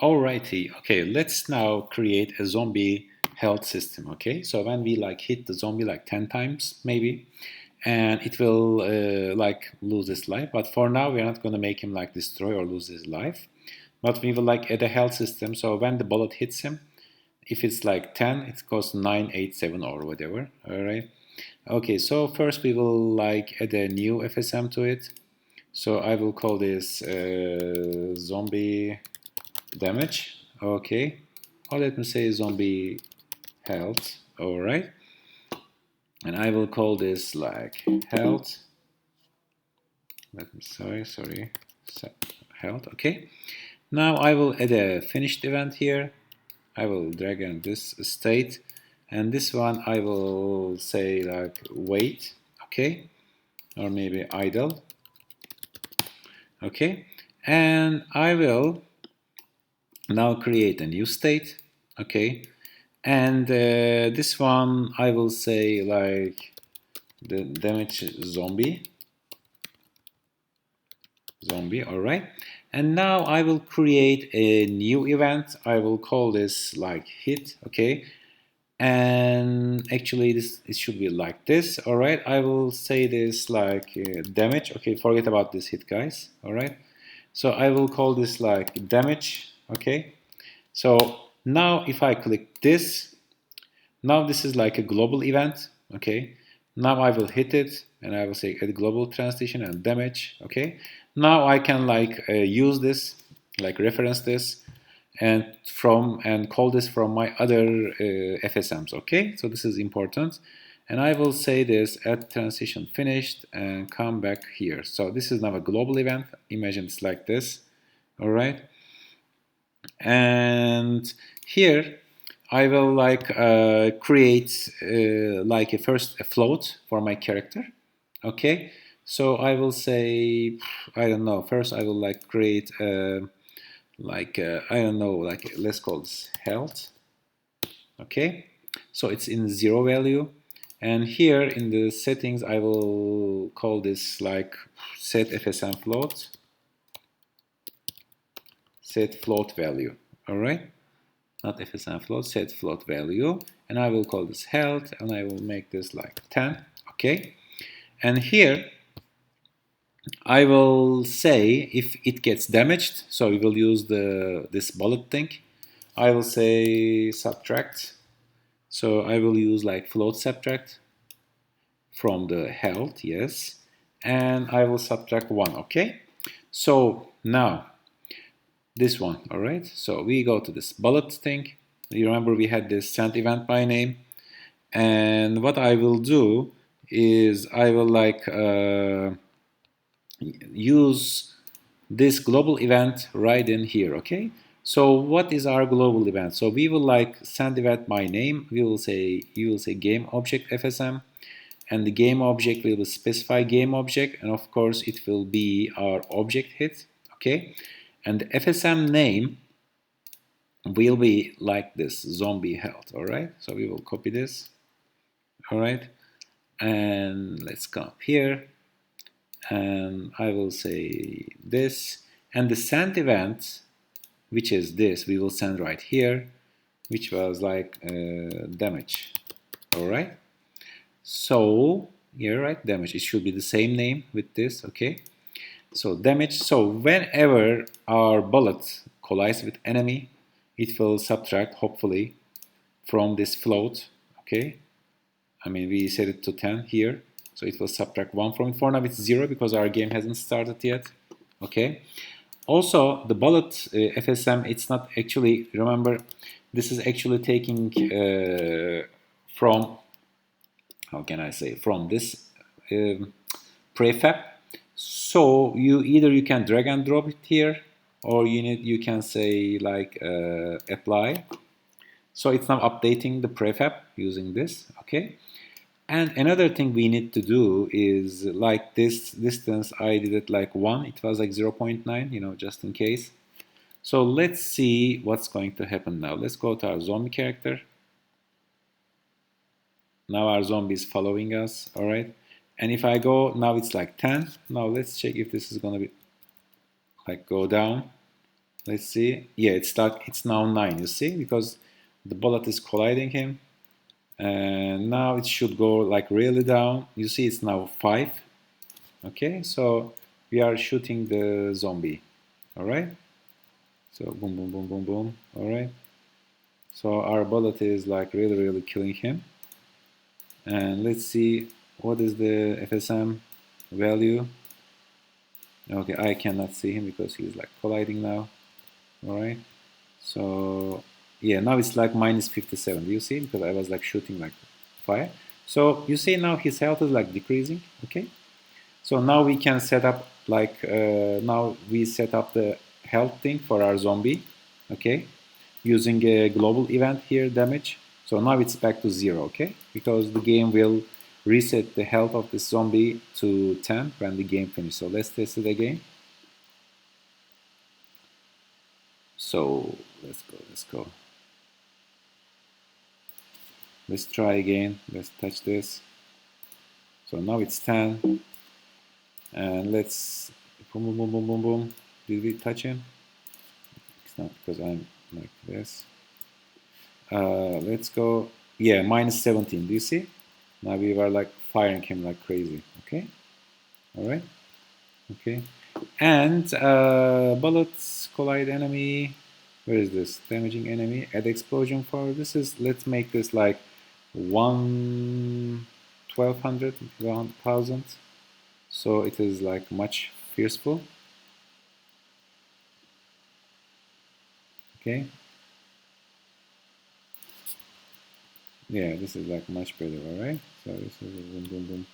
Alrighty, okay, let's now create a zombie health system, okay? So when we like hit the zombie like 10 times maybe, and it will like lose his life, but for now we're not gonna make him like destroy or lose his life, but we will like add a health system, so when the bullet hits him, if it's like 10, it goes 9, 8, 7 or whatever, alright? Okay, so first we will like add a new FSM to it, so I will call this zombie damage, okay, or let me say zombie health, all right, and I will call this like health, let me sorry health, okay. Now I will add a finished event here. I will drag in this state, and this one I will say like wait, okay, or maybe idle, okay, and I will now create a new state, okay, and this one I will say like the damage zombie, all right, and now I will create a new event. I will call this like hit, okay, and actually this it should be like this, all right. I will say this like damage, okay, forget about this hit, guys, all right. So I will call this like damage, okay. So now if I click this, now this is like a global event, okay. Now I will hit it and I will say add global transition and damage, okay. Now I can like use this, like reference this, and call this from my other FSMs, okay. So this is important, and I will say this add transition finished and come back here. So this is now a global event. Imagine it's like this, all right. And here I will like create like a float for my character, okay. So I will say, I don't know, first I will like create like I don't know, like let's call this health, okay. So it's in 0 value, and here in the settings I will call this like set FSM float, set float value, all right, not FSM float, set float value, and I will call this health, and I will make this like 10, okay. And here I will say if it gets damaged, so we will use this bullet thing. I will say subtract, so I will use like float subtract from the health, yes, and I will subtract 1, okay. So now this one, all right. So we go to this bullet thing. You remember we had this send event by name, and what I will do is I will like use this global event right in here, okay. So what is our global event? So we will like send event by name. We will say, you will say game object FSM, and the game object will specify game object, and of course it will be our object hit, okay. And the FSM name will be like this, zombie health, all right. So we will copy this, all right, and let's come up here, and I will say this, and the send event, which is this, we will send right here, which was like damage, all right. So here, right, damage, it should be the same name with this, okay. So damage, so whenever our bullet collides with enemy, it will subtract, hopefully, from this float, okay. I mean, we set it to 10 here, so it will subtract 1 from it. For now it's 0 because our game hasn't started yet, okay. Also, the bullet FSM, it's not actually, remember, this is actually taking from, how can I say, from this prefab. So you can drag and drop it here, or you can say like apply. So it's now updating the prefab using this, okay. And another thing we need to do is like this distance, I did it like 1, it was like 0.9, you know, just in case. So let's see what's going to happen now. Let's go to our zombie character. Now our zombie is following us, all right. And if I go, now it's like 10. Now let's check if this is going to be like go down. Let's see. Yeah, it's now 9, you see, because the bullet is colliding him. And now it should go like really down. You see it's now 5. Okay, so we are shooting the zombie. All right. So boom, boom, boom, boom, boom. All right. So our bullet is like really killing him. And let's see what is the FSM value. Okay, I cannot see him because he's like colliding now. All right. So yeah, now it's like minus 57. Do you see? Because I was like shooting like fire. So you see now his health is like decreasing. Okay. So now we can set up like now we set up the health thing for our zombie. Okay. Using a global event here damage. So now it's back to 0. Okay. Because the game will reset the health of this zombie to 10 when the game finishes. So let's test it again. So let's go. Let's go. Let's try again. Let's touch this. So now it's 10. And let's boom, boom, boom, boom, boom, boom. Did we touch him? It's not because I'm like this. Let's go. Yeah, minus 17. Do you see? Now we were like firing him like crazy. Okay. All right. Okay. And bullets collide enemy. Where is this? Damaging enemy. Add explosion for this is. Let's make this like 1200, 1000. So it is like much fierceful. Okay. Yeah, this is like much better. All right. So this is a boom, boom, boom.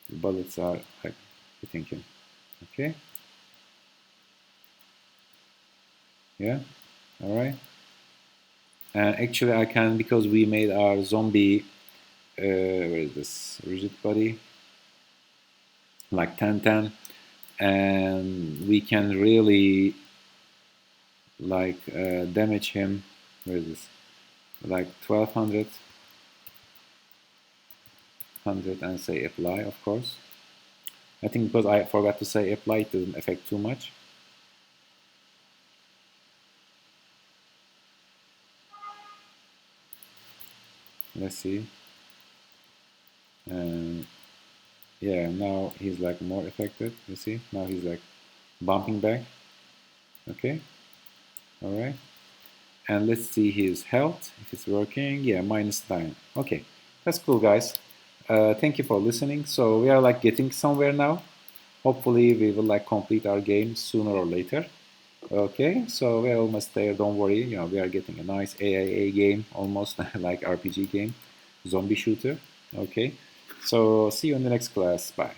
The bullets are like hitting him. Okay. Yeah. All right. And actually, I can because we made our zombie. Where is this rigid body? Like 1010, and we can really like damage him. Where is this? Like 1200, and say apply, of course. I think because I forgot to say apply, it doesn't affect too much. Let's see. And yeah, now he's like more affected. You see, now he's like bumping back. Okay, all right. And let's see his health if it's working. Yeah, minus 9. Okay, that's cool, guys. Thank you for listening. So we are like getting somewhere now. Hopefully, we will like complete our game sooner or later. Okay, so we're almost there. Don't worry. You know, we are getting a nice AAA game, almost like RPG game, zombie shooter. Okay, so see you in the next class. Bye.